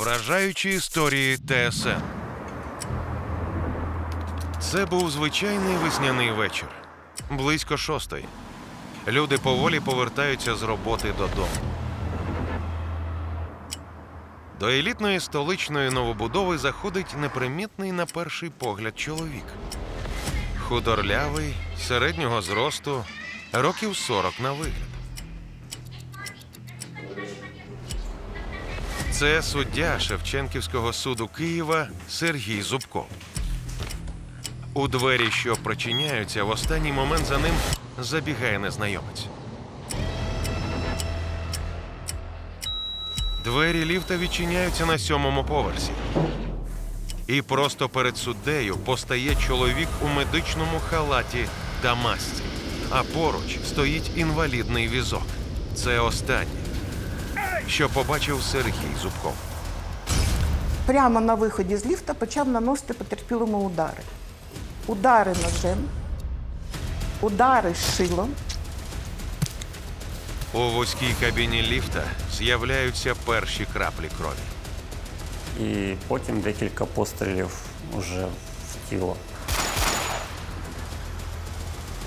Вражаючі історії ТСН. Це був звичайний весняний вечір. Близько 6:00. Люди поволі повертаються з роботи додому. До елітної столичної новобудови заходить непримітний на перший погляд чоловік. Худорлявий, середнього зросту, років 40 на вигляд. Це суддя Шевченківського суду Києва Сергій Зубков. У двері, що прочиняються, в останній момент за ним забігає незнайомець. Двері ліфта відчиняються на 7-му поверсі. І просто перед суддею постає чоловік у медичному халаті та масці. А поруч стоїть інвалідний візок. Це останнє, що побачив Сергій Зубков. Прямо на виході з ліфта почав наносити потерпілому удари. Удари ножем, удари шилом. У вузькій кабіні ліфта з'являються перші краплі крові. І потім декілька пострілів уже в тіло.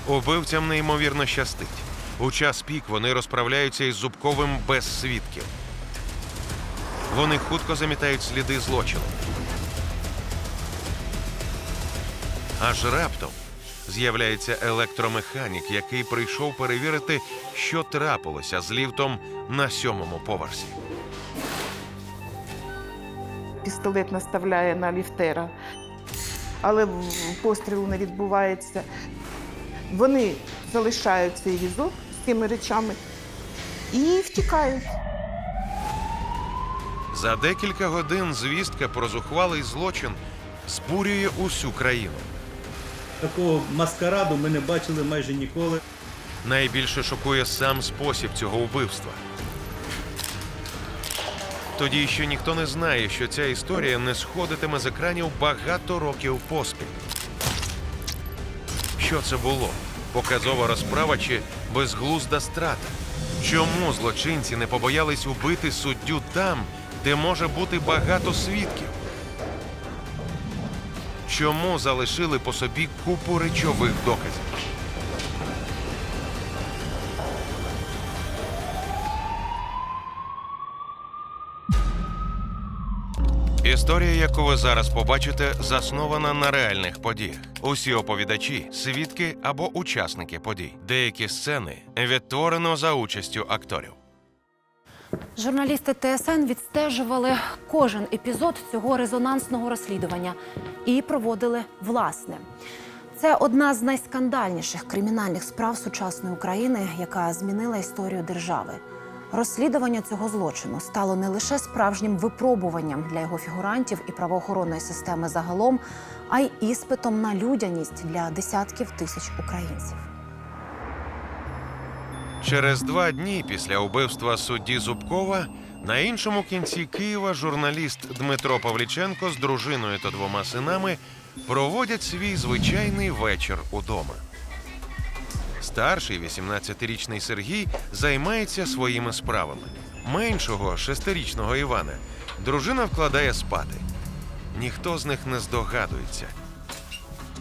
Убивцям неймовірно щастить. У час пік вони розправляються із Зубковим без свідків. Вони хутко замітають сліди злочину. Аж раптом з'являється електромеханік, який прийшов перевірити, що трапилося з ліфтом на 7-му поверсі. Пістолет наставляє на ліфтера, але пострілу не відбувається. Вони залишають цей візок з цими речами і втікають. За декілька годин звістка про зухвалий злочин збурює усю країну. Такого маскараду ми не бачили майже ніколи. Найбільше шокує сам спосіб цього вбивства. Тоді ще ніхто не знає, що ця історія не сходитиме з екранів багато років поспіль. Що це було? Показова розправа чи безглузда страта? Чому злочинці не побоялись убити суддю там, де може бути багато свідків? Чому залишили по собі купу речових доказів? Історія, яку ви зараз побачите, заснована на реальних подіях. Усі оповідачі – свідки або учасники подій. Деякі сцени відтворено за участю акторів. Журналісти ТСН відстежували кожен епізод цього резонансного розслідування і проводили власне. Це одна з найскандальніших кримінальних справ сучасної України, яка змінила історію держави. Розслідування цього злочину стало не лише справжнім випробуванням для його фігурантів і правоохоронної системи загалом, а й іспитом на людяність для десятків тисяч українців. Через 2 дні після убивства судді Зубкова на іншому кінці Києва журналіст Дмитро Павліченко з дружиною та 2 синами проводять свій звичайний вечір удома. Старший 18-річний Сергій займається своїми справами. Меншого 6-річного Івана дружина вкладає спати. Ніхто з них не здогадується,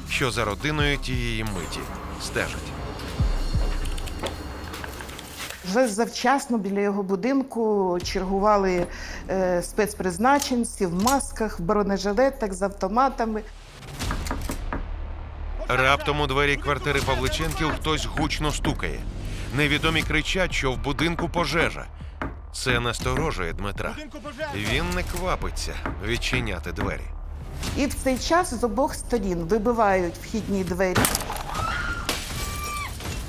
що за родиною тієї миті стежить. Вже завчасно біля його будинку чергували спецпризначенці в масках, в бронежилетах з автоматами. Раптом у двері квартири Павличенків хтось гучно стукає. Невідомі кричать, що в будинку пожежа. Це насторожує Дмитра. Він не квапиться відчиняти двері. І в цей час з обох сторін вибивають вхідні двері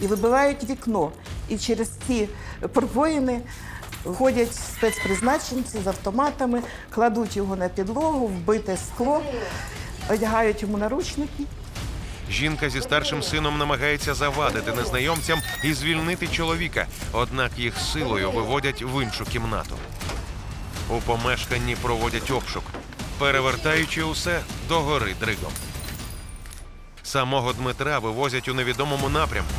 і вибивають вікно. І через ці пробоїни ходять спецпризначенці з автоматами, кладуть його на підлогу, вбите скло, одягають йому наручники. Жінка зі старшим сином намагається завадити незнайомцям і звільнити чоловіка, однак їх силою виводять в іншу кімнату. У помешканні проводять обшук, перевертаючи усе догори дригом. Самого Дмитра вивозять у невідомому напрямку.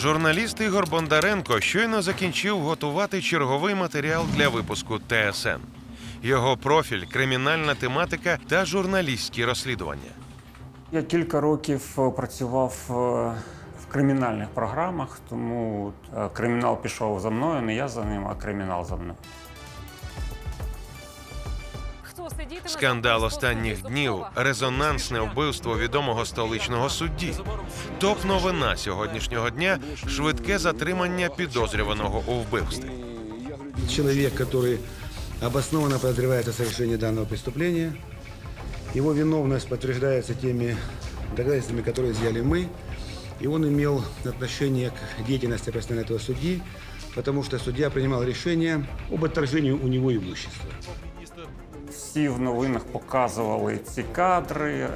Журналіст Ігор Бондаренко щойно закінчив готувати черговий матеріал для випуску ТСН. Його профіль – кримінальна тематика та журналістські розслідування. Я кілька років працював в кримінальних програмах, тому кримінал пішов за мною, не я за ним, а кримінал за мною. Скандал останніх днів – резонансне вбивство відомого столичного судді. Топ-новина сьогоднішнього дня – швидке затримання підозрюваного у вбивстві. Человек, который обоснованно подозревается в совершении данного преступления, его виновность подтверждается теми доказательствами, которые изъяли мы, и он имел отношение к деятельности постоянно этого судьи, потому что судья принимал решение об отторжении у него имущества. Всі в новинах показували ці кадри,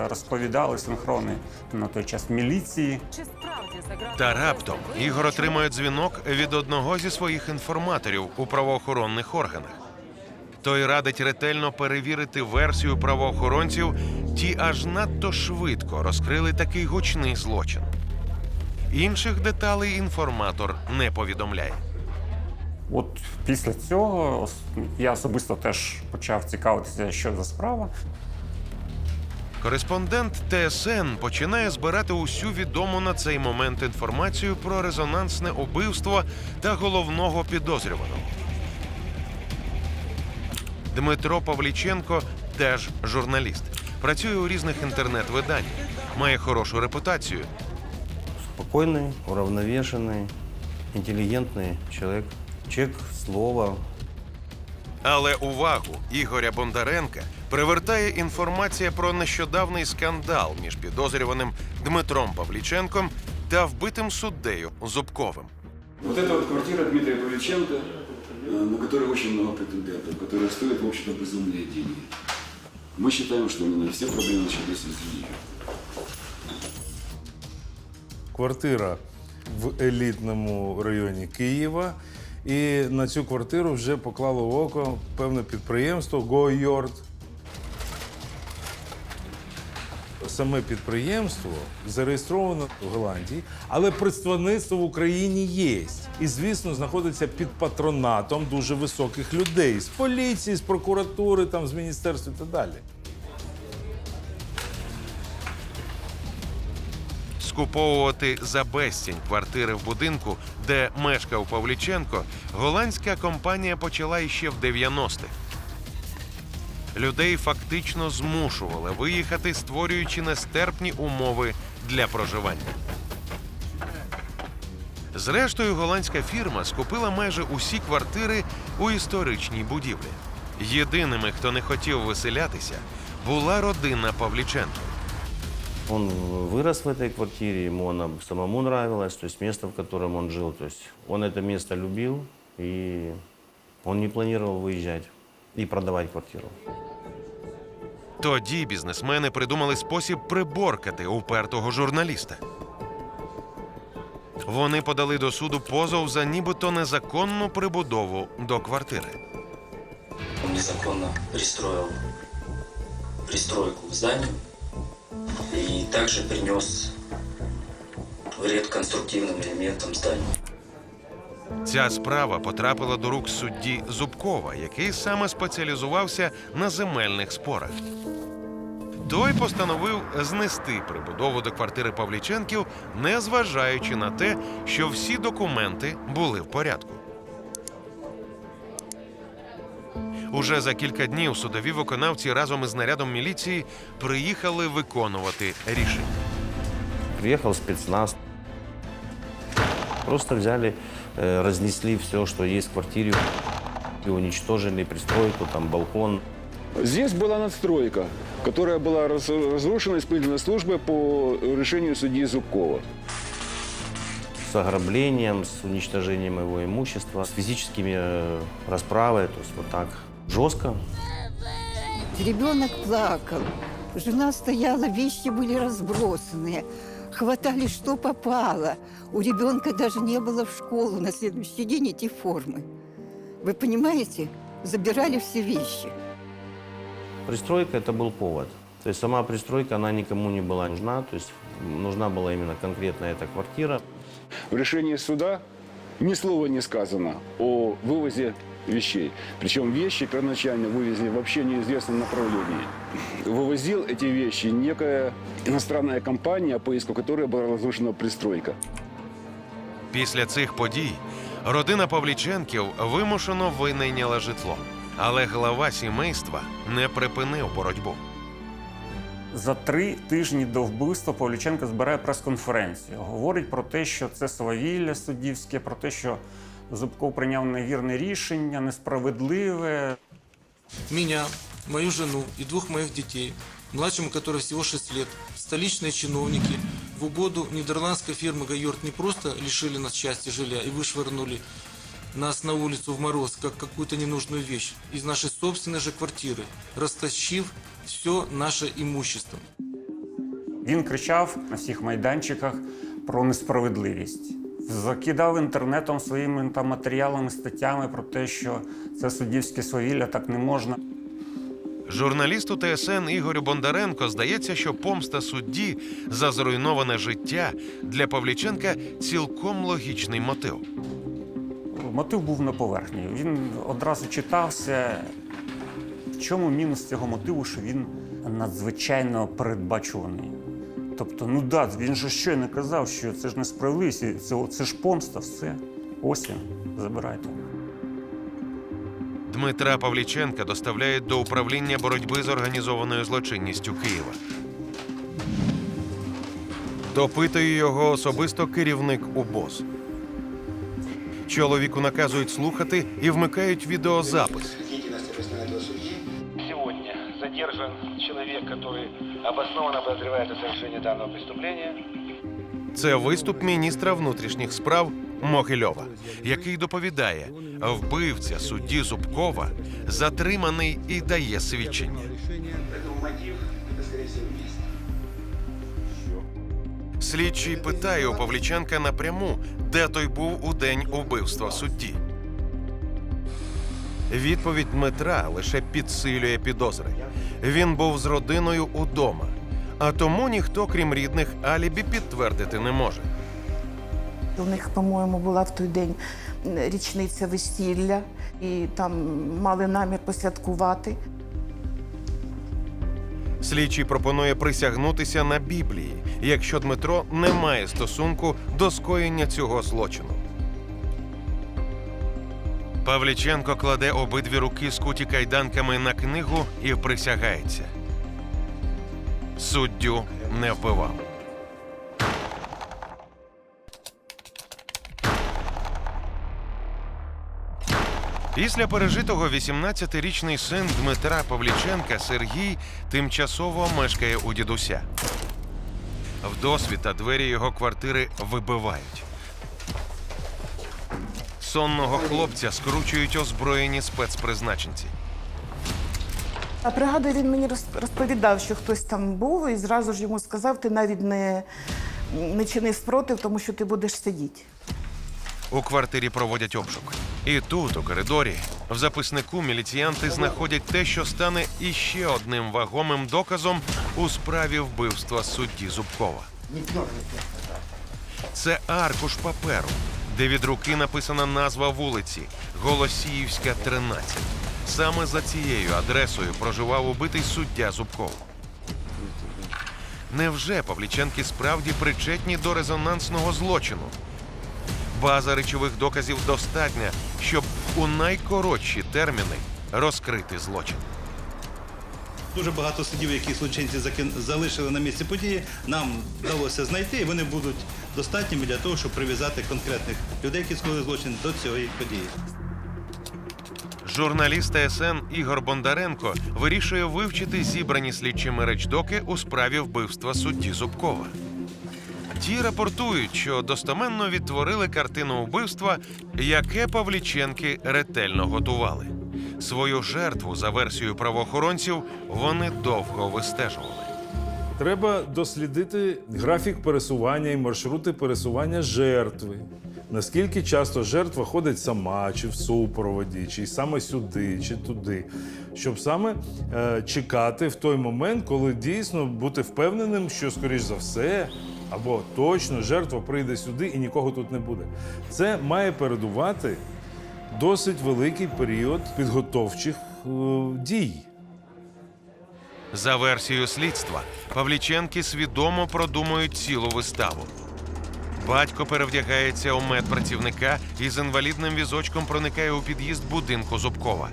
розповідали синхрони на той час міліції. Та раптом Ігор отримує дзвінок від одного зі своїх інформаторів у правоохоронних органах. Той радить ретельно перевірити версію правоохоронців, ті аж надто швидко розкрили такий гучний злочин. Інших деталей інформатор не повідомляє. От після цього я особисто теж почав цікавитися, що за справа. Кореспондент ТСН починає збирати усю відому на цей момент інформацію про резонансне убивство та головного підозрюваного. Дмитро Павліченко теж журналіст. Працює у різних інтернет-виданнях, має хорошу репутацію. Спокойный, уравновешенный, интеллигентный человек. Человек слова. Але увагу Ігоря Бондаренка привертає інформація про нещодавний скандал між підозрюваним Дмитром Павліченком та вбитим суддею Зубковим. Вот это вот квартира Дмитрия Павличенко, на которой очень много претендентов, которая стоит, в общем-то, безумные деньги. Мы считаем, что именно все проблемы начались из-за нее. Квартира в елітному районі Києва. І на цю квартиру вже поклало в око певне підприємство «Гойорд». Саме підприємство зареєстровано в Голландії, але представництво в Україні є. І, звісно, знаходиться під патронатом дуже високих людей. З поліції, з прокуратури, там, з міністерства і так далі. Скуповувати за безцінь квартири в будинку, де мешкав Павліченко, голландська компанія почала іще в 90-х. Людей фактично змушували виїхати, створюючи нестерпні умови для проживання. Зрештою, голландська фірма скупила майже усі квартири у історичній будівлі. Єдиними, хто не хотів виселятися, була родина Павліченко. Он вырос в этой квартире, ему она самому нравилась, то есть место, в котором он жил. То есть он это место любил, и он не планировал выезжать и продавать квартиру. Тоді бізнесмени придумали спосіб приборкати упертого журналіста. Вони подали до суду позов за нібито незаконну прибудову до квартири. Он незаконно пристроил пристройку в здании и также принес вред конструктивным элементам здания. Ця справа потрапила до рук судді Зубкова, який саме спеціалізувався на земельних спорах. Той постановив знести прибудову до квартири Павліченків, незважаючи на те, що всі документи були в порядку. Уже за кілька днів судові виконавці разом із нарядом міліції приїхали виконувати рішення. Приехал спецназ. Просто взяли, разнесли все, что есть в квартире, и уничтожили пристройку, там балкон. Здесь была надстройка, которая была разрушена исполнительной службой по решению судьи Зубкова. С ограблением, с уничтожением его имущества, с физическими расправой, то есть вот так жестко. Ребенок плакал, жена стояла, вещи были разбросаны, хватали, что попало. У ребенка даже не было в школу на следующий день идти формы. Вы понимаете? Забирали все вещи. Пристройка – это был повод. То есть сама пристройка, она никому не была нужна, то есть нужна была именно конкретно эта квартира. В решении суда ни слова не сказано о вывозе вещей. Причем вещи первоначально вывезли вообще в неизвестном направлении. Вывозил эти вещи некая иностранная компания, по иску которой была разрушена пристройка. Після цих подій родина Павліченків вимушено винайняла житло. Але глава сімейства не припинив боротьбу. За 3 тижні до вбивства Павліченко збирає прес-конференцію. Говорить про те, що це свавілля суддівське, про те, що Зубков прийняв невірне рішення, несправедливе. Меня, мою жену и 2 моих детей, младшему которой всего 6 лет, столичные чиновники в угоду нидерландской фирмы «Гайорт» не просто лишили нас части жилья и вышвырнули нас на улицу в мороз, как какую-то ненужную вещь, из нашей собственной же квартиры, растащив все наше имущество. Він кричав на всіх майданчиках про несправедливість. Закидав інтернетом своїми там матеріалами, статтями про те, що це суддівське свавілля, так не можна. Журналісту ТСН Ігорю Бондаренко здається, що помста судді за зруйноване життя для Павліченка цілком логічний мотив. Мотив був на поверхні. Він одразу читався. В чому мінус цього мотиву, що він надзвичайно передбачуваний. Тобто, ну да, він же щойно казав, що це ж несправедливість, це ж помста, все. Ось він, забирайте. Дмитра Павліченка доставляють до управління боротьби з організованою злочинністю Києва. Допитує його особисто керівник УБОЗ. Чоловіку наказують слухати і вмикають відеозапис. Сегодня задержан человек, который обоснованно подозревает о совершении данного преступления. Це виступ міністра внутрішніх справ Могильова, який доповідає, вбивця судді Зубкова затриманий і дає свідчення. Слідчий питає у Павліченка напряму, де той був у день убивства судді. Відповідь Дмитра лише підсилює підозри. Він був з родиною удома, а тому ніхто, крім рідних, алібі підтвердити не може. У них, по-моєму, була в той день річниця весілля, і там мали намір посвяткувати. Слідчий пропонує присягнутися на Біблії, якщо Дмитро не має стосунку до скоєння цього злочину. Павліченко кладе обидві руки, скуті кайданками, на книгу і присягається. Суддю не вбивав. Після пережитого 18-річний син Дмитра Павліченка Сергій тимчасово мешкає у дідуся. Вдосвіта двері його квартири вибивають. Сонного хлопця скручують озброєні спецпризначенці. А пригадую, він мені розповідав, що хтось там був, і зразу ж йому сказав, ти навіть не чини спротив, тому що ти будеш сидіти. У квартирі проводять обшук. І тут, у коридорі, в записнику міліціянти знаходять те, що стане іще одним вагомим доказом у справі вбивства судді Зубкова. Це аркуш паперу, де від руки написана назва вулиці – Голосіївська, 13. Саме за цією адресою проживав убитий суддя Зубков. Невже Павліченки справді причетні до резонансного злочину? База речових доказів достатня, щоб у найкоротші терміни розкрити злочин. Дуже багато суддів, які злочинці залишили на місці події, нам вдалося знайти, і вони будуть достатніми для того, щоб прив'язати конкретних людей, які скоїли злочин, до цієї події. Журналіст ТСН Ігор Бондаренко вирішує вивчити зібрані слідчими речдоки у справі вбивства судді Зубкова. Ті рапортують, що достеменно відтворили картину вбивства, яке Павліченки ретельно готували. Свою жертву, за версією правоохоронців, вони довго вистежували. Треба дослідити графік пересування і маршрути пересування жертви. Наскільки часто жертва ходить сама, чи в супроводі, чи саме сюди, чи туди. Щоб саме чекати в той момент, коли дійсно бути впевненим, що, скоріш за все, Або точно жертва прийде сюди і нікого тут не буде. Це має передувати досить великий період підготовчих дій. За версією слідства, Павліченки свідомо продумують цілу виставу. Батько перевдягається у медпрацівника і з інвалідним візочком проникає у під'їзд будинку Зубкова.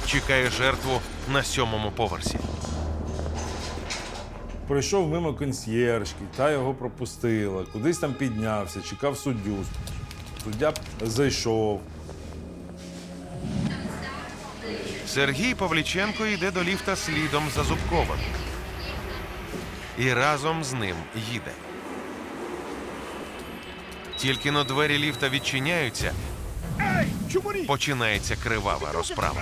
Чекає жертву на 7-му поверсі. Пройшов мимо консьєржки, та його пропустила, кудись там піднявся, чекав суддю. Суддя зайшов. Сергій Павліченко йде до ліфта слідом за Зубковим. І разом з ним їде. Тільки но двері ліфта відчиняються, починається кривава розправа.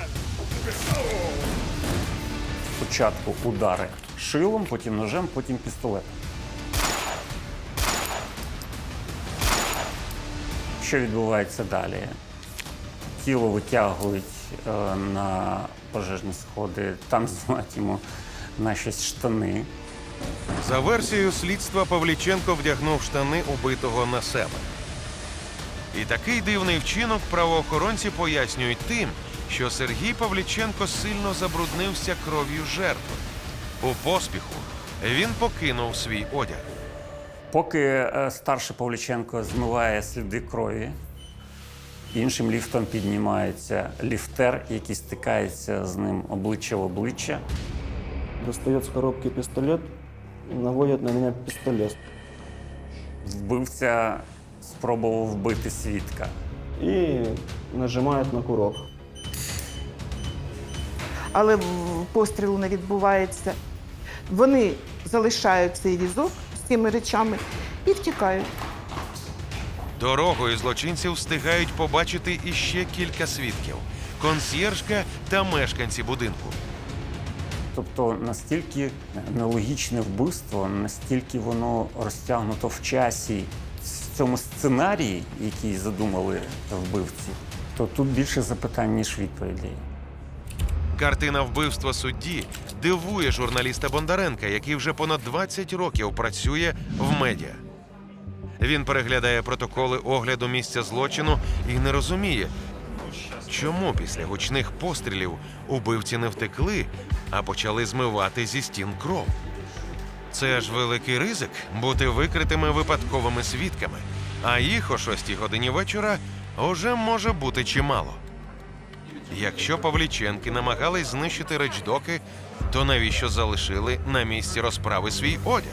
Спочатку удари шилом, потім ножем, потім пістолетом. Що відбувається далі? Тіло витягують на пожежні сходи, там знімають йому на щось штани. За версією слідства, Павліченко вдягнув штани убитого на себе. І такий дивний вчинок правоохоронці пояснюють тим, що Сергій Павліченко сильно забруднився кров'ю жертви. У поспіху він покинув свій одяг. Поки старший Павліченко змиває сліди крові, іншим ліфтом піднімається ліфтер, який стикається з ним обличчя в обличчя. Достает с коробки пистолет, наводит на меня пистолет. Вбивця спробував вбити свідка. И нажимает на курок. Але пострілу не відбувається. Вони залишають цей візок з цими речами і втікають. Дорогою злочинці встигають побачити іще кілька свідків – консьєржка та мешканці будинку. Тобто настільки нелогічне вбивство, настільки воно розтягнуто в часі в цьому сценарії, який задумали вбивці, то тут більше запитань, ніж відповідей. Картина вбивства судді дивує журналіста Бондаренка, який вже понад 20 років працює в медіа. Він переглядає протоколи огляду місця злочину і не розуміє, чому після гучних пострілів убивці не втекли, а почали змивати зі стін кров. Це ж великий ризик – бути викритими випадковими свідками, а їх о 6 годині вечора уже може бути чимало. Якщо Павліченки намагались знищити речдоки, то навіщо залишили на місці розправи свій одяг?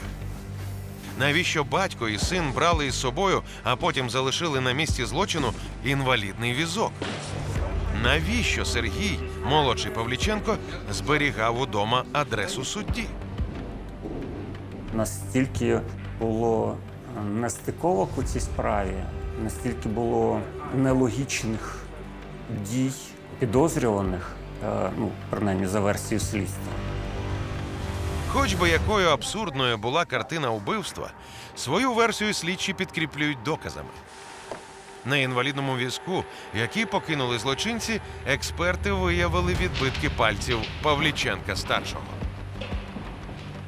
Навіщо батько і син брали із собою, а потім залишили на місці злочину інвалідний візок? Навіщо Сергій, молодший Павліченко, зберігав удома адресу судді? Настільки було нестиковок у цій справі, настільки було нелогічних дій підозрюваних, принаймні за версією слідства. Хоч би якою абсурдною була картина вбивства, свою версію слідчі підкріплюють доказами. На інвалідному візку, який покинули злочинці, експерти виявили відбитки пальців Павліченка-старшого.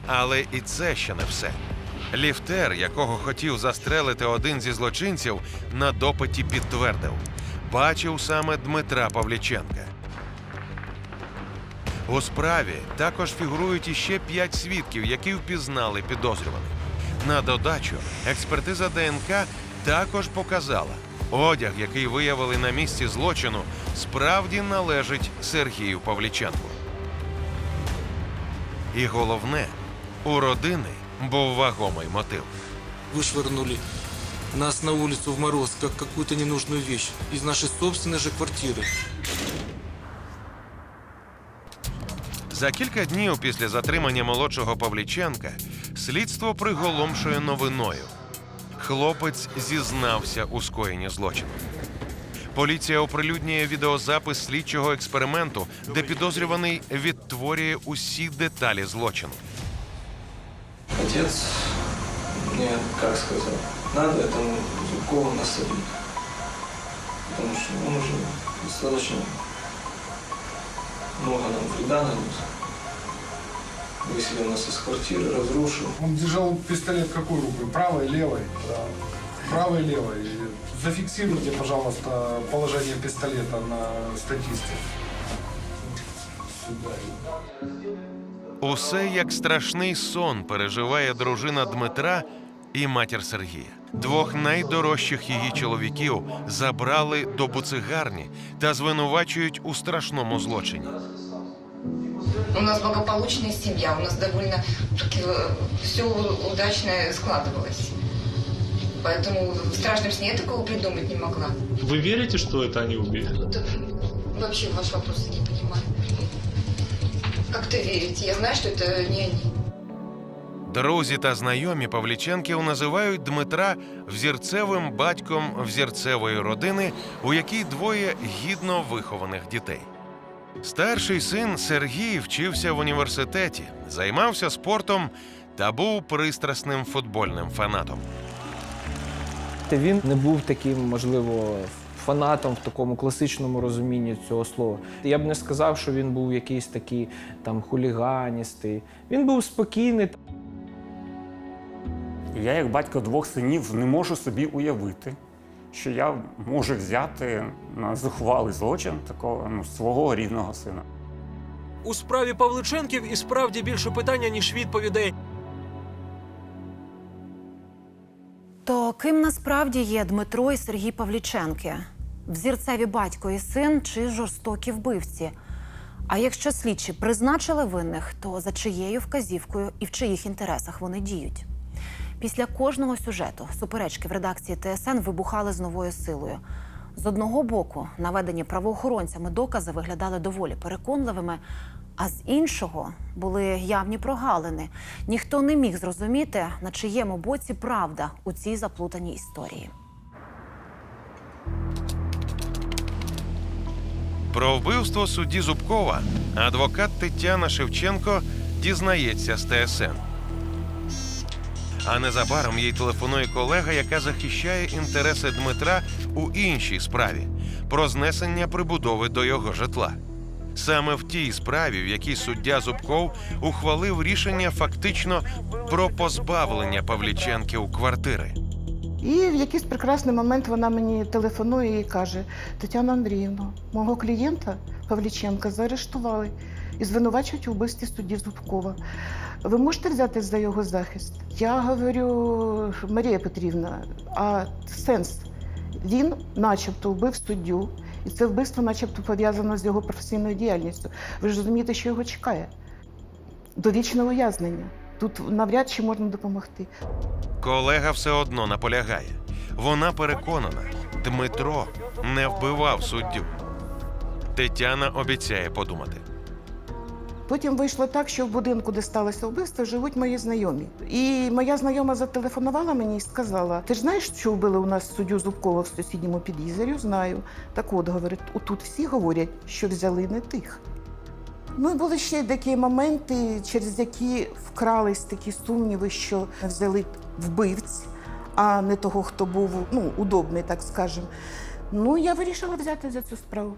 Але і це ще не все. Ліфтер, якого хотів застрелити один зі злочинців, на допиті підтвердив – бачив саме Дмитра Павліченка. У справі також фігурують іще 5 свідків, які впізнали підозрюваних. На додачу, експертиза ДНК також показала – одяг, який виявили на місці злочину, справді належить Сергію Павліченку. І головне – у родини був вагомий мотив. Вышвырнули нас на улицу в мороз, как какую-то ненужную вещь, из нашей собственной же квартиры. За кілька днів після затримання молодшого Павліченка слідство приголомшує новиною. Хлопець зізнався у скоєнні злочину. Поліція оприлюднює відеозапис слідчого експерименту, де підозрюваний відтворює усі деталі злочину. Отец мне, как сказал, надо этому Зубкову насолить. Потому что он уже достаточно много нам вреда нанес. выселил нас из квартиры, разрушил. Он держал пистолет какой рукой? Правой, левой? Да. Правой, левой. Зафиксируйте, пожалуйста, положение пистолета на статисте. Сюда. Усе як страшний сон переживає дружина Дмитра і матір Сергія. Двох найдорожчих її чоловіків забрали до буцегарні та звинувачують у страшному злочині. У нас благополучная семья, у нас довольно все удачно складывалось. Поэтому в страшном сне я такого придумать не могла. Вы верите, что это они убили? Да, вообще ваш вопрос не понимаю. Как-то верите? Я знаю, что это не они. Друзі та знайомі Павліченків називають Дмитра взірцевим батьком взірцевої родини, у якій двоє гідно вихованих дітей. Старший син Сергій вчився в університеті, займався спортом та був пристрасним футбольним фанатом. Він не був таким, можливо, фанатом в такому класичному розумінні цього слова. Я б не сказав, що він був якийсь такий там хуліганістий. Він був спокійний. Я, як батько двох синів, не можу собі уявити, що я можу взяти на зухвалий злочин такого свого рідного сина. У справі Павличенків і справді більше питання, ніж відповідей. То ким насправді є Дмитро і Сергій Павліченки? Взірцеві батько і син чи жорстокі вбивці? А якщо слідчі призначили винних, то за чиєю вказівкою і в чиїх інтересах вони діють? Після кожного сюжету суперечки в редакції ТСН вибухали з новою силою. З одного боку, наведені правоохоронцями докази виглядали доволі переконливими, а з іншого були явні прогалини. Ніхто не міг зрозуміти, на чиєму боці правда у цій заплутаній історії. Про вбивство судді Зубкова адвокат Тетяна Шевченко дізнається з ТСН. А незабаром їй телефонує колега, яка захищає інтереси Дмитра у іншій справі – про знесення прибудови до його житла. Саме в тій справі, в якій суддя Зубков ухвалив рішення фактично про позбавлення Павліченків квартири. І в якийсь прекрасний момент вона мені телефонує і каже: Тетяна Андріївна, мого клієнта Павліченка заарештували і звинувачують у вбивстві судді Зубкова. Ви можете взяти за його захист? Я говорю: Марія Петрівна, а сенс? Він начебто вбив суддю, і це вбивство начебто пов'язано з його професійною діяльністю. Ви ж розумієте, що його чекає? Довічне ув'язнення. Тут навряд чи можна допомогти. Колега все одно наполягає. Вона переконана, Дмитро не вбивав суддю. Тетяна обіцяє подумати. Потім вийшло так, що в будинку, де сталося вбивство, живуть мої знайомі. І моя знайома зателефонувала мені і сказала: ти ж знаєш, що вбили у нас суддю Зубкова в сусідньому під'їзді? Я знаю. Так от, говорить, отут всі говорять, що взяли не тих. Ну і були ще деякі моменти, через які вкрались такі сумніви, що взяли вбивць, а не того, хто був, удобний, так скажемо. Ну, я вирішила взяти за цю справу.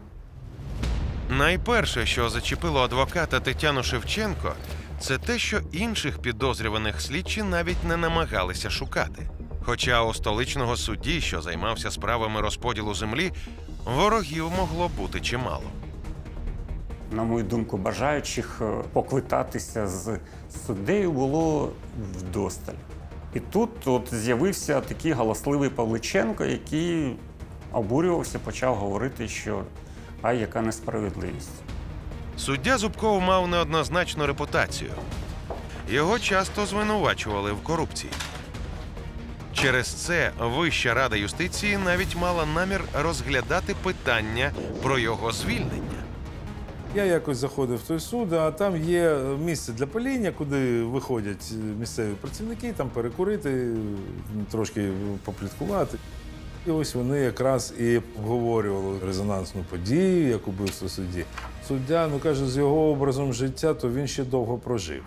Найперше, що зачепило адвоката Тетяну Шевченко, це те, що інших підозрюваних слідчі навіть не намагалися шукати. Хоча у столичного судді, що займався справами розподілу землі, ворогів могло бути чимало. На мою думку, бажаючих поквитатися з суддею було вдосталь. І тут з'явився такий галасливий Павличенко, який обурювався, почав говорити, що ай, яка несправедливість. Суддя Зубков мав неоднозначну репутацію. Його часто звинувачували в корупції. Через це Вища рада юстиції навіть мала намір розглядати питання про його звільнення. Я якось заходив в той суд, а там є місце для паління, куди виходять місцеві працівники, там перекурити, трошки попліткувати. І ось вони якраз і обговорювали резонансну подію, як убивство судді. Суддя, каже, з його образом життя, то він ще довго прожив.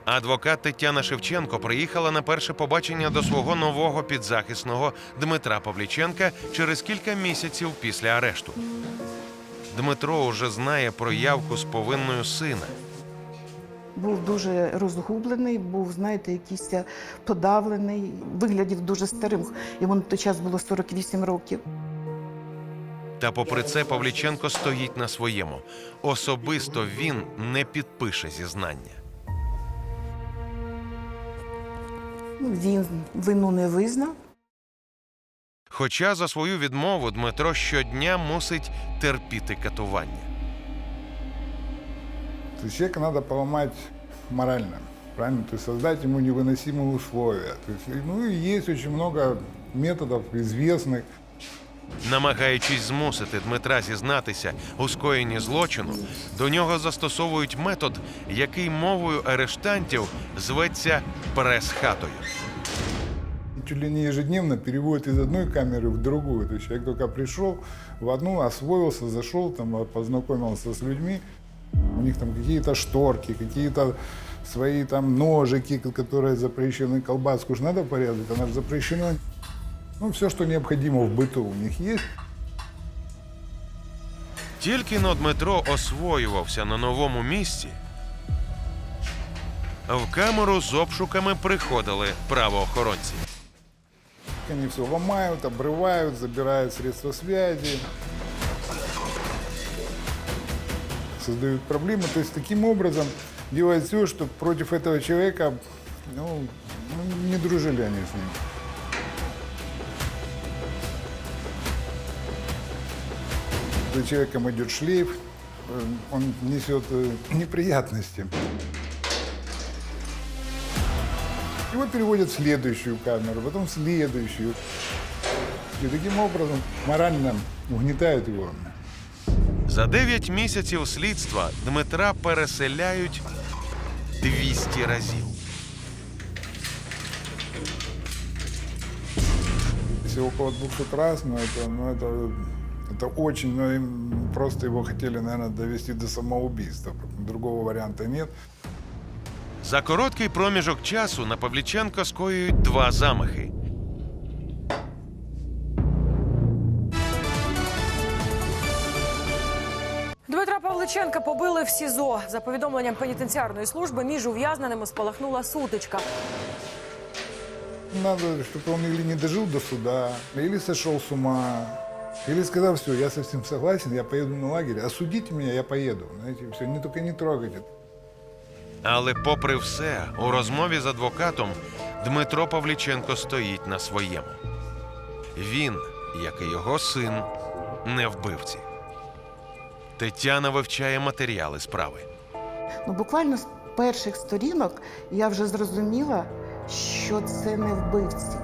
Адвокат Тетяна Шевченко приїхала на перше побачення до свого нового підзахисного Дмитра Павліченка через кілька місяців після арешту. Дмитро уже знає про явку з повинною сина. Був дуже розгублений, був, знаєте, якийсь подавлений, виглядів дуже старим. Йому на той час було 48 років. Та попри це Павліченко стоїть на своєму. Особисто він не підпише зізнання. Він вину не визнав. Хоча за свою відмову Дмитро щодня мусить терпіти катування. То есть человека надо поломать морально, правильно? То есть создать ему невыносимые условия. То есть, ну и есть очень много методов известных. Намагаючись змусити Дмитра зізнатися у скоєнні злочину, до нього застосовують метод, який мовою арештантів зветься прес-хатою. Чуть ли не ежедневно переводят из одной камеры в другую. То есть человек только пришел в одну, освоился, зашел, там, познакомился с людьми. У них там какие-то шторки, какие-то свои там ножики, которые запрещены, колбаску же надо порезать, она же запрещена. Ну, все, что необходимо в быту у них есть. Тільки-но Дмитро освоювався на новому місці, в камеру з обшуками приходили правоохоронці. Они все ломают, обрывают, забирают средства связи, создают проблемы. То есть таким образом делают все, чтобы против этого человека, не дружили они с ним. За человеком идет шлейф, он несет неприятности. Его переводят в следующую камеру, потом в следующую. И таким образом морально угнетают его. За 9 місяців слідства Дмитра переселяють 200 разів. Если около 200 раз, это очень, им просто его хотели, наверное, довести до самоубийства. Другого варианта нет. За короткий проміжок часу на Павліченка скоюють 2 замахи. Дмитра Павличенка побили в СІЗО. За повідомленням пенітенціарної служби, між ув'язненими спалахнула сутичка. Надо, чтобы он или не дожил до суда, или сошел с ума, или сказал, все, я совсем согласен, я поеду на лагерь, осудите меня, я поеду. Знаете, все, только не трогайте. Але попри все, у розмові з адвокатом Дмитро Павліченко стоїть на своєму. Він, як і його син, не вбивці. Тетяна вивчає матеріали справи. Буквально з перших сторінок я вже зрозуміла, що це не вбивці.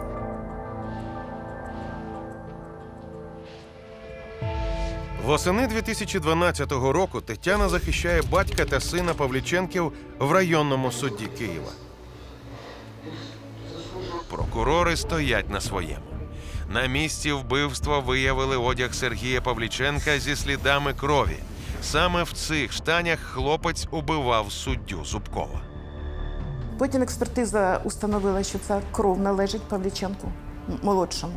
Восени 2012 року Тетяна захищає батька та сина Павліченків в районному суді Києва. Прокурори стоять на своєму. На місці вбивства виявили одяг Сергія Павліченка зі слідами крові. Саме в цих штанях хлопець убивав суддю Зубкова. Потім експертиза установила, що ця кров належить Павліченку молодшому.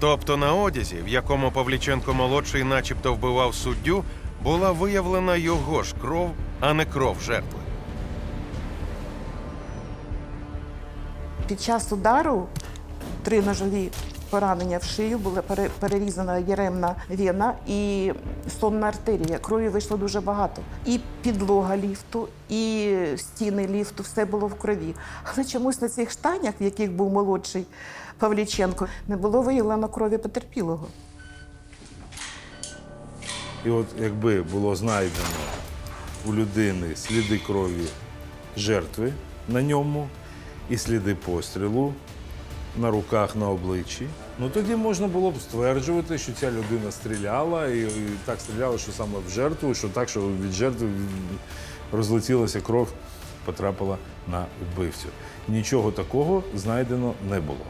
Тобто на одязі, в якому Павліченко-молодший начебто вбивав суддю, була виявлена його ж кров, а не кров жертви. Під час удару 3 ножові поранення в шию, була перерізана єремна вена і сонна артерія. Крові вийшло дуже багато. І підлога ліфту, і стіни ліфту, все було в крові. Але чомусь на цих штанях, в яких був молодший Павліченко, не було виявлено крові потерпілого. І от якби було знайдено у людини сліди крові жертви на ньому і сліди пострілу на руках, на обличчі, ну тоді можна було б стверджувати, що ця людина стріляла і так стріляла, що саме в жертву, що так, що від жертви розлетілася кров, потрапила на вбивцю. Нічого такого знайдено не було.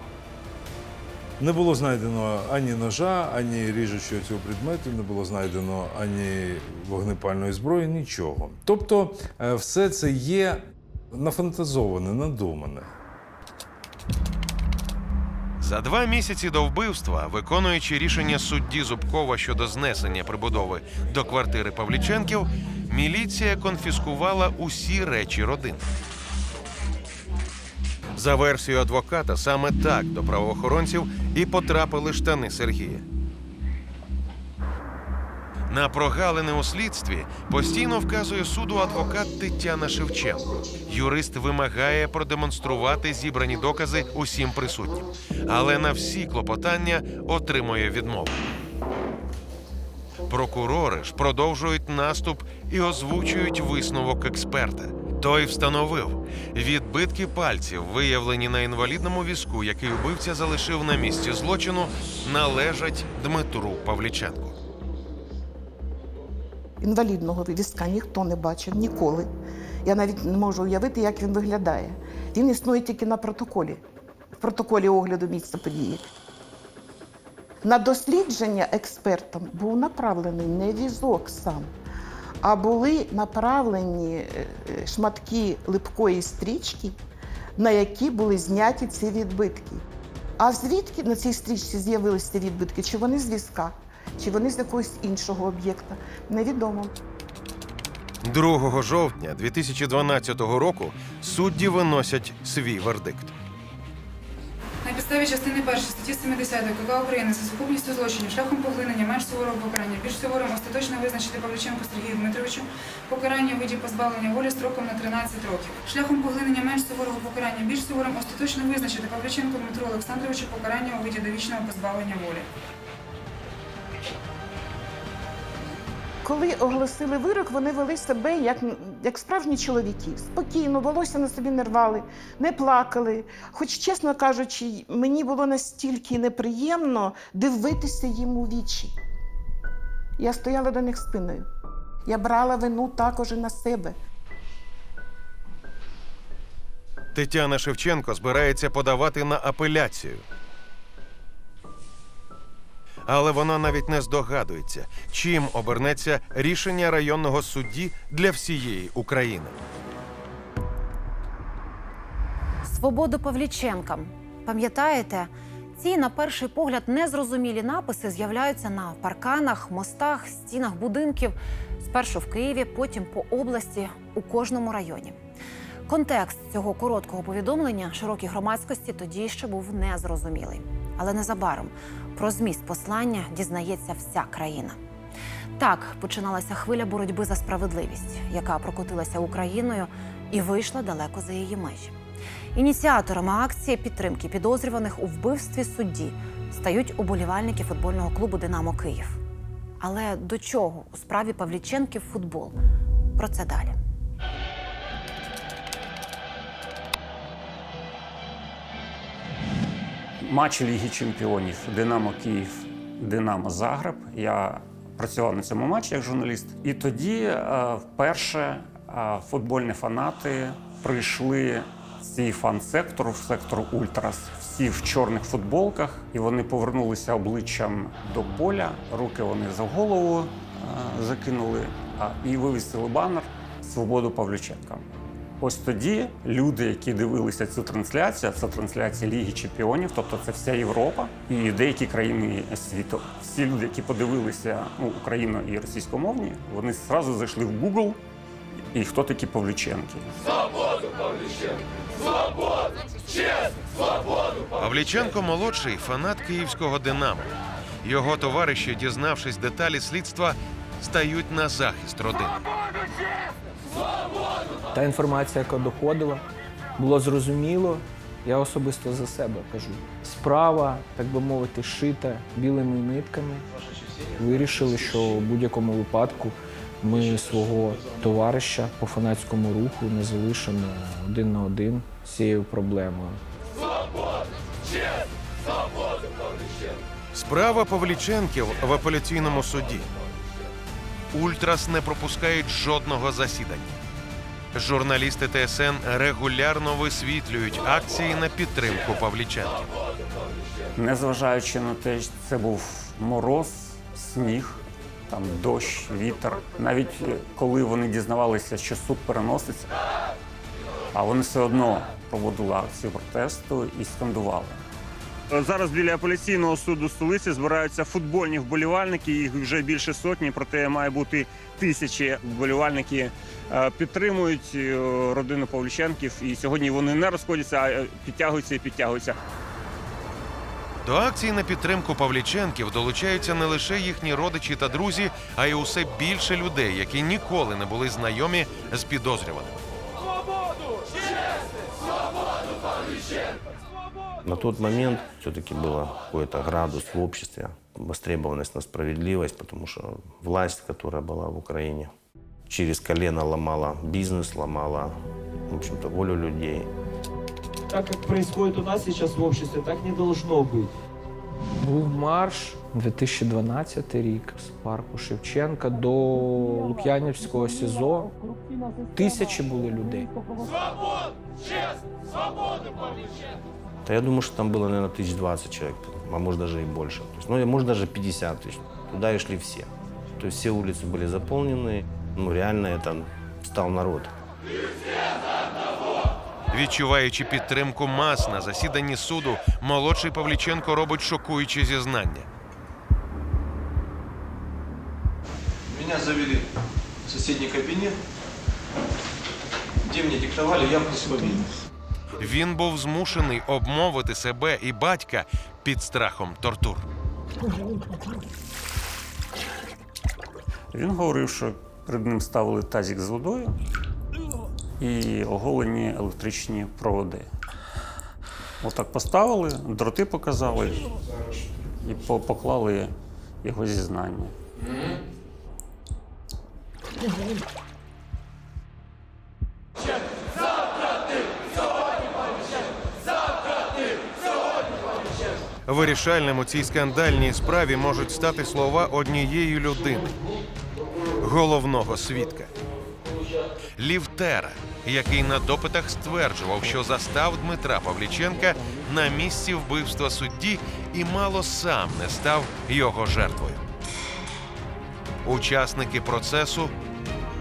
Не було знайдено ані ножа, ані ріжучого цього предмету, не було знайдено ані вогнепальної зброї, нічого. Тобто все це є нафантазоване, надумане. За 2 місяці до вбивства, виконуючи рішення судді Зубкова щодо знесення прибудови до квартири Павліченків, міліція конфіскувала усі речі родини. За версією адвоката, саме так до правоохоронців і потрапили штани Сергія. На прогалини у слідстві постійно вказує суду адвокат Тетяна Шевченко. Юрист вимагає продемонструвати зібрані докази усім присутнім, але на всі клопотання отримує відмову. Прокурори ж продовжують наступ і озвучують висновок експерта. Той встановив, відбитки пальців, виявлені на інвалідному візку, який убивця залишив на місці злочину, належать Дмитру Павліченку. Інвалідного візка ніхто не бачив ніколи. Я навіть не можу уявити, як він виглядає. Він існує тільки на протоколі, в протоколі огляду місця події. На дослідження експертам був направлений не візок сам, а були направлені шматки липкої стрічки, на які були зняті ці відбитки. А звідки на цій стрічці з'явилися ці відбитки? Чи вони з візка, чи вони з якогось іншого об'єкта? Невідомо. 2 жовтня 2012 року судді виносять свій вердикт. На підставі частини 1 статті 70 КК України за сукупністю злочинів шляхом поглинення менш суворого покарання більш суворим остаточно визначити Павліченку Сергію Дмитровичу покарання у виді позбавлення волі строком на 13 років. Шляхом поглинення менш суворого покарання більш суворим остаточно визначити Павліченку Дмитру Олександровичу покарання у виді довічного позбавлення волі. Коли оголосили вирок, вони вели себе як справжні чоловіки. Спокійно, волосся на собі не рвали, не плакали. Хоч, чесно кажучи, мені було настільки неприємно дивитися їм у вічі. Я стояла до них спиною. Я брала вину також і на себе. Тетяна Шевченко збирається подавати на апеляцію. Але вона навіть не здогадується, чим обернеться рішення районного судді для всієї України. Свободу Павліченкам. Пам'ятаєте, ці, на перший погляд, незрозумілі написи з'являються на парканах, мостах, стінах будинків. Спершу в Києві, потім по області, у кожному районі. Контекст цього короткого повідомлення широкій громадськості тоді ще був незрозумілий. Але незабаром про зміст послання дізнається вся країна. Так починалася хвиля боротьби за справедливість, яка прокотилася Україною і вийшла далеко за її межі. Ініціаторами акції підтримки підозрюваних у вбивстві судді стають уболівальники футбольного клубу «Динамо Київ». Але до чого у справі Павліченків футбол? Про це далі. Матчі Ліги чемпіонів «Динамо Київ», «Динамо Загреб». Я працював на цьому матчі як журналіст. І тоді вперше футбольні фанати прийшли в цей фан-сектор, в сектор «Ультрас». Всі в чорних футболках. І вони повернулися обличчям до поля. Руки вони за голову закинули і вивісили банер «Свободу Павліченкам». Ось тоді люди, які дивилися цю трансляцію, це трансляція Ліги Чемпіонів, тобто це вся Європа і деякі країни світу. Всі люди, які подивилися україно- і російськомовні, вони одразу зайшли в Google, і хто такі Павліченки. Свободу Павліченку! Свободу! Честь! Свободу! Павліченко-молодший – фанат київського «Динамо». Його товариші, дізнавшись деталі слідства, стають на захист родини. Та інформація, яка доходила, було зрозуміло, я особисто за себе кажу. Справа, так би мовити, шита білими нитками. Вирішили, що в будь-якому випадку ми свого товариша по фанатському руху не залишимо один на один з цією проблемою. Справа Павліченків в апеляційному суді. Ультрас не пропускають жодного засідання. Журналісти ТСН регулярно висвітлюють акції на підтримку Павліченків. Незважаючи на те, що це був мороз, сніг, там дощ, вітер. Навіть коли вони дізнавалися, що суд переноситься, а вони все одно проводили акцію протесту і скандували. Зараз біля апеляційного суду столиці збираються футбольні вболівальники, їх вже більше сотні, проте має бути тисячі вболівальники. Підтримують родину Павліченків, і сьогодні вони не розходяться, а підтягуються і підтягуються. До акції на підтримку Павліченків долучаються не лише їхні родичі та друзі, а й усе більше людей, які ніколи не були знайомі з підозрюваним. На тот момент все-таки был какой-то градус в обществе, востребованность на справедливость, потому что власть, которая была в Украине, через колено ломала бизнес, ломала, в общем-то, волю людей. Так как происходит у нас сейчас в обществе, так не должно быть. Був марш 2012 рік з парку Шевченка до Лук'янівського СІЗО. Тисячі були людей. Свободу! Честь! Свободу, Павличенко! Да я думаю, что там было, наверное, 1020 человек, а может даже и больше. То есть, ну, может даже 50 тысяч. Туда и шли все. То есть все улицы были заполнены. Ну, реально это стал народ. Відчуваючи підтримку мас на засіданні суду, молодший Павліченко робить шокуючі зізнання. Меня завели в соседний кабинет, где мне диктовали явку с повинным. Він був змушений обмовити себе і батька під страхом тортур. Він говорив, що перед ним ставили тазик з водою і оголені електричні проводи. Отак поставили, дроти показали і поклали його зізнання. Вирішальним у цій скандальній справі можуть стати слова однієї людини – головного свідка. Лівтера, який на допитах стверджував, що застав Дмитра Павліченка на місці вбивства судді і мало сам не став його жертвою. Учасники процесу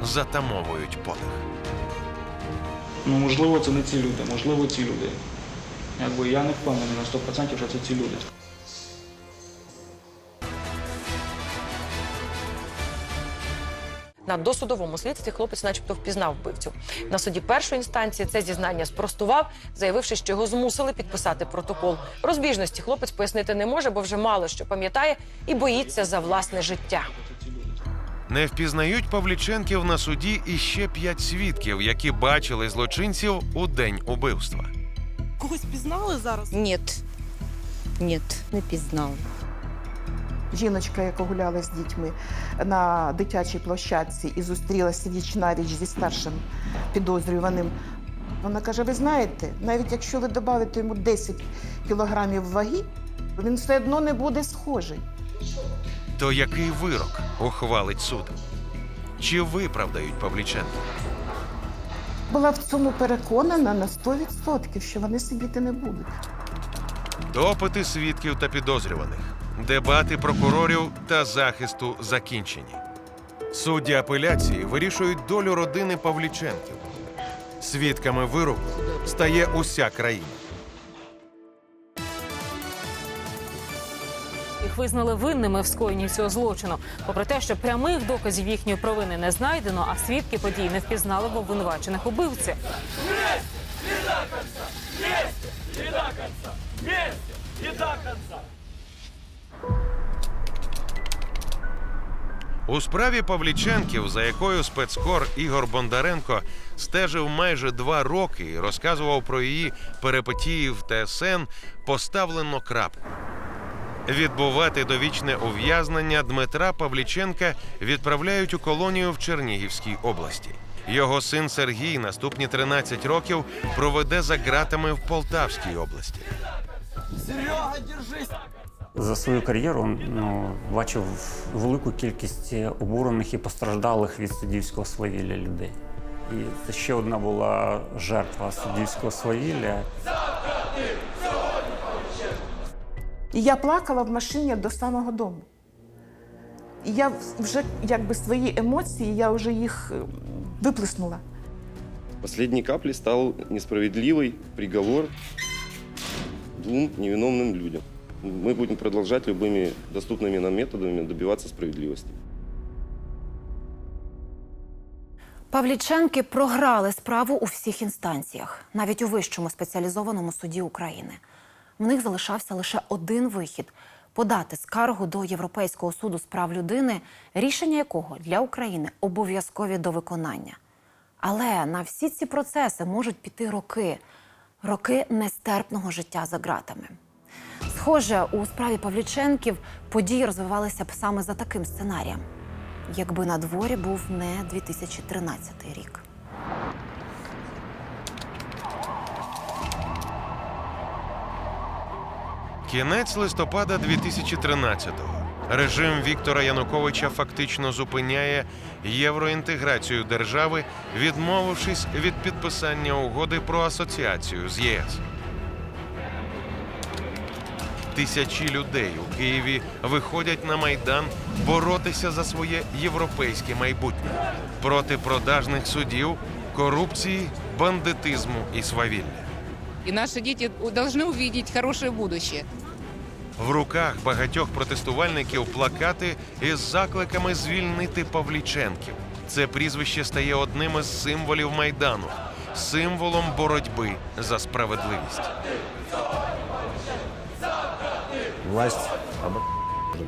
затамовують подих. Ну, можливо, це не ці люди, можливо, ці люди. Якби я не впевнений на 100%, що це ці люди. На досудовому слідстві хлопець начебто впізнав вбивцю. На суді першої інстанції це зізнання спростував, заявивши, що його змусили підписати протокол. Розбіжності хлопець пояснити не може, бо вже мало що пам'ятає і боїться за власне життя. Не впізнають Павліченків на суді іще 5 свідків, які бачили злочинців у день убивства. Когось пізнали зараз? Ні, не пізнали. Жіночка, яка гуляла з дітьми на дитячій площадці і зустрілася віч-навіч зі старшим підозрюваним, вона каже, ви знаєте, навіть якщо ви додавите йому 10 кілограмів ваги, він все одно не буде схожий. То який вирок ухвалить суд? Чи виправдають Павліченка? Була в цьому переконана на 100%, що вони сидіти не будуть. Допити свідків та підозрюваних, дебати прокурорів та захисту закінчені. Судді апеляції вирішують долю родини Павліченків. Свідками вироку стає уся країна. Їх визнали винними в скоєнні цього злочину. Попри те, що прямих доказів їхньої провини не знайдено, а свідки подій не впізнали в обвинувачених убивці. У справі Павліченків, за якою спецкор Ігор Бондаренко стежив майже 2 роки і розказував про її перипетії в ТСН, поставлено крапку. Відбувати довічне ув'язнення Дмитра Павліченка відправляють у колонію в Чернігівській області. Його син Сергій наступні 13 років проведе за ґратами в Полтавській області. Серега, держись! За свою кар'єру бачив велику кількість обурених і постраждалих від суддівського свавілля людей. І це ще одна була жертва суддівського свавілля. І я плакала в машині до самого дому. І я вже свої емоції, я вже їх виплеснула. Последней каплей стал несправедливый приговор двум невиновным людям. Мы будем продолжать любыми доступными нам методами добиваться справедливости. Павліченки програли справу у всіх інстанціях, навіть у Вищому спеціалізованому суді України. В них залишався лише один вихід – подати скаргу до Європейського суду з прав людини, рішення якого для України обов'язкові до виконання. Але на всі ці процеси можуть піти роки. Роки нестерпного життя за ґратами. Схоже, у справі Павліченків події розвивалися б саме за таким сценарієм. Якби на дворі був не 2013 рік. Кінець листопада 2013-го. Режим Віктора Януковича фактично зупиняє євроінтеграцію держави, відмовившись від підписання угоди про асоціацію з ЄС. Тисячі людей у Києві виходять на Майдан боротися за своє європейське майбутнє проти продажних судів, корупції, бандитизму і свавілля. И наши дети должны увидеть хорошее будущее. В руках багатьох протестувальників плакати із закликами звільнити Павліченків. Це прізвище стає одним із символів Майдану, символом боротьби за справедливість. Власть, можно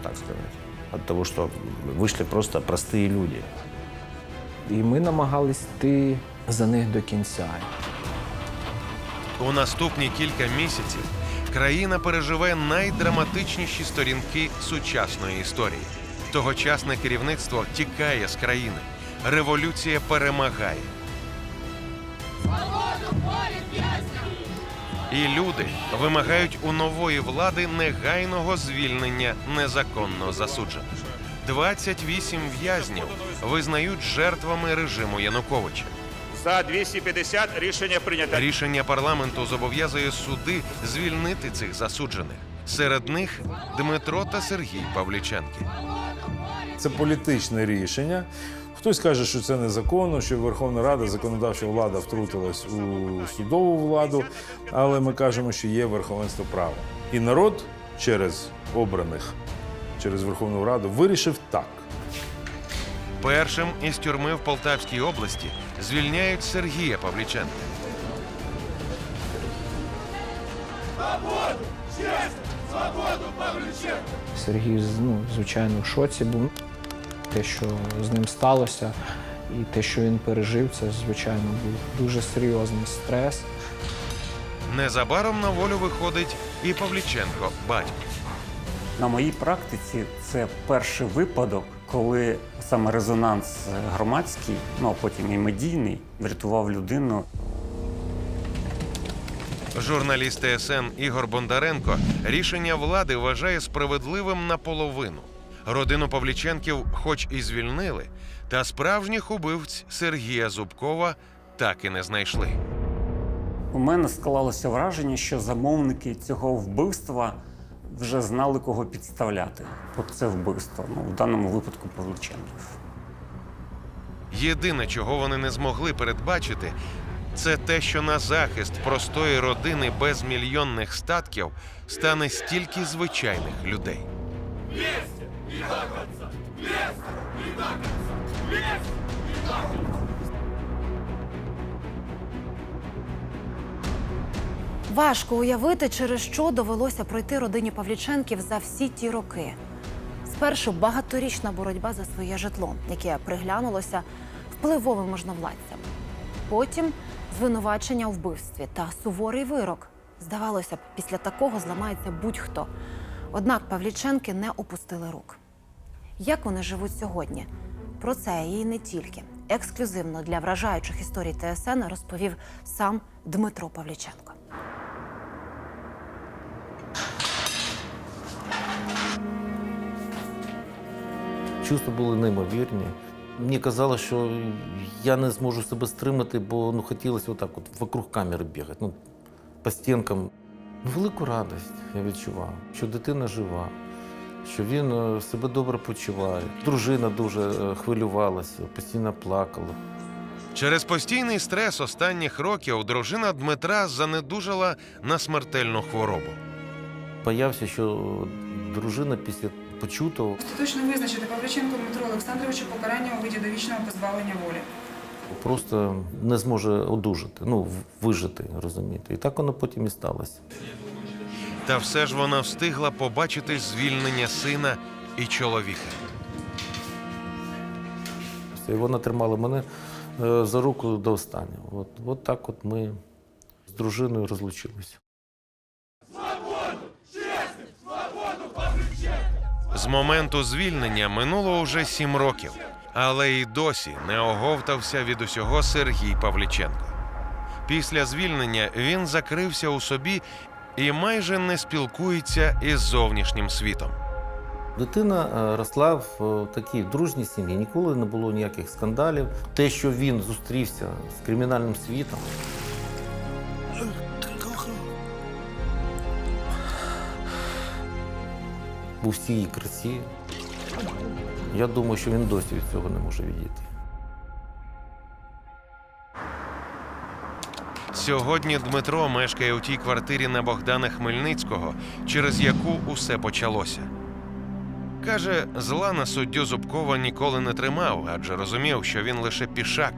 так сказать, от того, что вышли просто простые люди. І ми намагались йти за них до кінця. У наступні кілька місяців країна переживе найдраматичніші сторінки сучасної історії. Тогочасне керівництво тікає з країни. Революція перемагає. І люди вимагають у нової влади негайного звільнення незаконно засуджених. 28 в'язнів визнають жертвами режиму Януковича. За 250 рішення прийнято. Рішення парламенту зобов'язує суди звільнити цих засуджених. Серед них Дмитро та Сергій Павліченки. Це політичне рішення. Хтось каже, що це незаконно, що Верховна Рада, законодавча влада втрутилась у судову владу, але ми кажемо, що є верховенство права. І народ через обраних, через Верховну Раду вирішив так. Першим із тюрми в Полтавській області звільняють Сергія Павліченка. Свободу! Честь! Свободу Павліченка! Сергій, звичайно, в шоці був. Те, що з ним сталося, і те, що він пережив, це, звичайно, був дуже серйозний стрес. Незабаром на волю виходить і Павліченко, батько. На моїй практиці це перший випадок, коли саме резонанс громадський, а потім і медійний, врятував людину. Журналіст ТСН Ігор Бондаренко рішення влади вважає справедливим наполовину. Родину Павліченків хоч і звільнили, та справжніх убивць Сергія Зубкова так і не знайшли. У мене склалося враження, що замовники цього вбивства вже знали, кого підставляти. От це вбивство, в даному випадку Павліченків. Єдине, чого вони не змогли передбачити, це те, що на захист простої родини без мільйонних статків стане стільки звичайних людей. Вместе и до конца! Вместе и до конца! Вместе и до конца! Важко уявити, через що довелося пройти родині Павліченків за всі ті роки. Спершу багаторічна боротьба за своє житло, яке приглянулося впливовим можновладцям. Потім звинувачення у вбивстві та суворий вирок. Здавалося б, після такого зламається будь-хто. Однак Павліченки не опустили рук. Як вони живуть сьогодні? Про це і не тільки. Ексклюзивно для вражаючих історій ТСН розповів сам Дмитро Павліченко. Чувства були неймовірні. Мені казали, що я не зможу себе стримати, бо хотілося отак вокруг камери бігати, по стінкам. Велику радість я відчував, що дитина жива, що він себе добре почуває. Дружина дуже хвилювалася, постійно плакала. Через постійний стрес останніх років дружина Дмитра занедужала на смертельну хворобу. Боявся, що дружина після почутого Остаточно визначити Павліченку Дмитру Олександровичу покарання у виді довічного позбавлення волі. просто не зможе одужати, вижити, розумієте. І так воно потім і сталося. Та все ж вона встигла побачити звільнення сина і чоловіка. І вона тримала мене за руку до останнього. От так от ми з дружиною розлучилися. З моменту звільнення минуло уже 7 років, але й досі не оговтався від усього Сергій Павліченко. Після звільнення він закрився у собі і майже не спілкується із зовнішнім світом. Дитина росла в такій дружній сім'ї, ніколи не було ніяких скандалів. Те, що він зустрівся з кримінальним світом, у всій її красі, я думаю, що він досі від цього не може відійти. Сьогодні Дмитро мешкає у тій квартирі на Богдана Хмельницького, через яку усе почалося. Каже, зла на суддю Зубкова ніколи не тримав, адже розумів, що він лише пішак,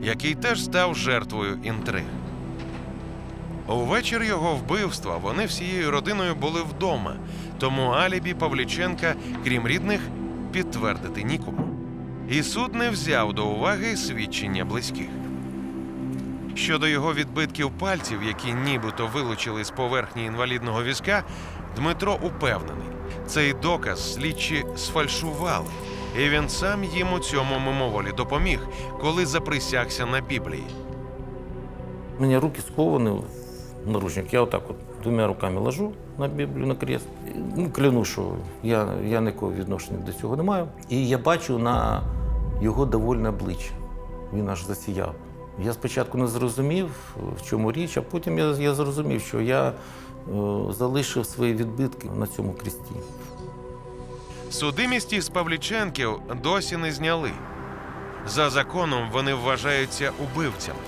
який теж став жертвою інтриг. Увечір його вбивства вони всією родиною були вдома, тому алібі Павліченка, крім рідних, підтвердити нікому. І суд не взяв до уваги свідчення близьких. Щодо його відбитків пальців, які нібито вилучили з поверхні інвалідного візка, Дмитро упевнений, цей доказ слідчі сфальшували, і він сам їм у цьому мимоволі допоміг, коли заприсягся на Біблії. У мене руки сковані в наручник. Я отак от двома руками ложу на Біблію, на крест. Кляну, що я ніякого відношення до цього не маю. І я бачу на його довольне обличчя. Він аж засіяв. Я спочатку не зрозумів, в чому річ, а потім я зрозумів, що я залишив свої відбитки на цьому кресті. Судимість із Павліченків досі не зняли. За законом вони вважаються убивцями.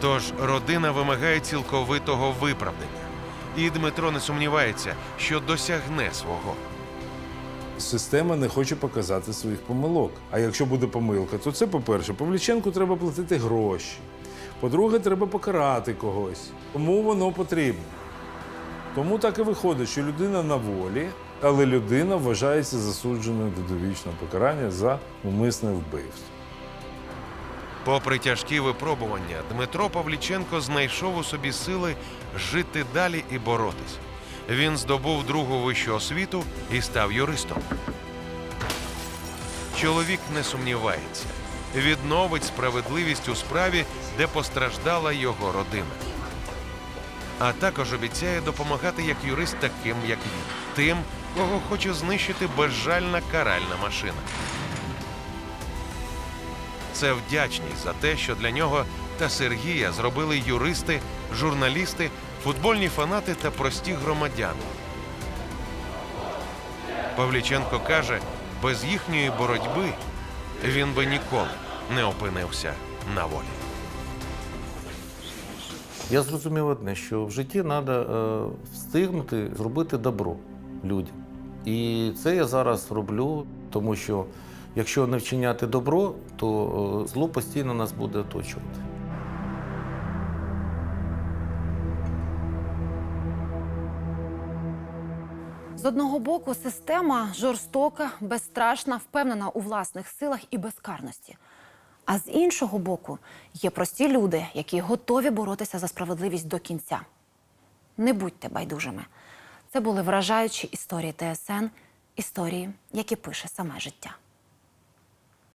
Тож родина вимагає цілковитого виправдання. І Дмитро не сумнівається, що досягне свого. Система не хоче показати своїх помилок. А якщо буде помилка, то це, по-перше, Павліченку треба платити гроші. По-друге, треба покарати когось. Тому воно потрібно. Тому так і виходить, що людина на волі, але людина вважається засудженою до довічного покарання за умисне вбивство. Попри тяжкі випробування, Дмитро Павліченко знайшов у собі сили жити далі і боротись. Він здобув другу вищу освіту і став юристом. Чоловік не сумнівається. Відновить справедливість у справі, де постраждала його родина. А також обіцяє допомагати як юрист таким, як він. Тим, кого хоче знищити безжальна каральна машина. Це вдячність за те, що для нього та Сергія зробили юристи, журналісти, футбольні фанати та прості громадяни. Павліченко каже, без їхньої боротьби він би ніколи не опинився на волі. Я зрозумів одне, що в житті треба встигнути зробити добро людям. І це я зараз роблю, тому що якщо не вчиняти добро, то зло постійно нас буде оточувати. З одного боку, система жорстока, безстрашна, впевнена у власних силах і безкарності. А з іншого боку, є прості люди, які готові боротися за справедливість до кінця. Не будьте байдужими. Це були вражаючі історії ТСН, історії, які пише саме життя.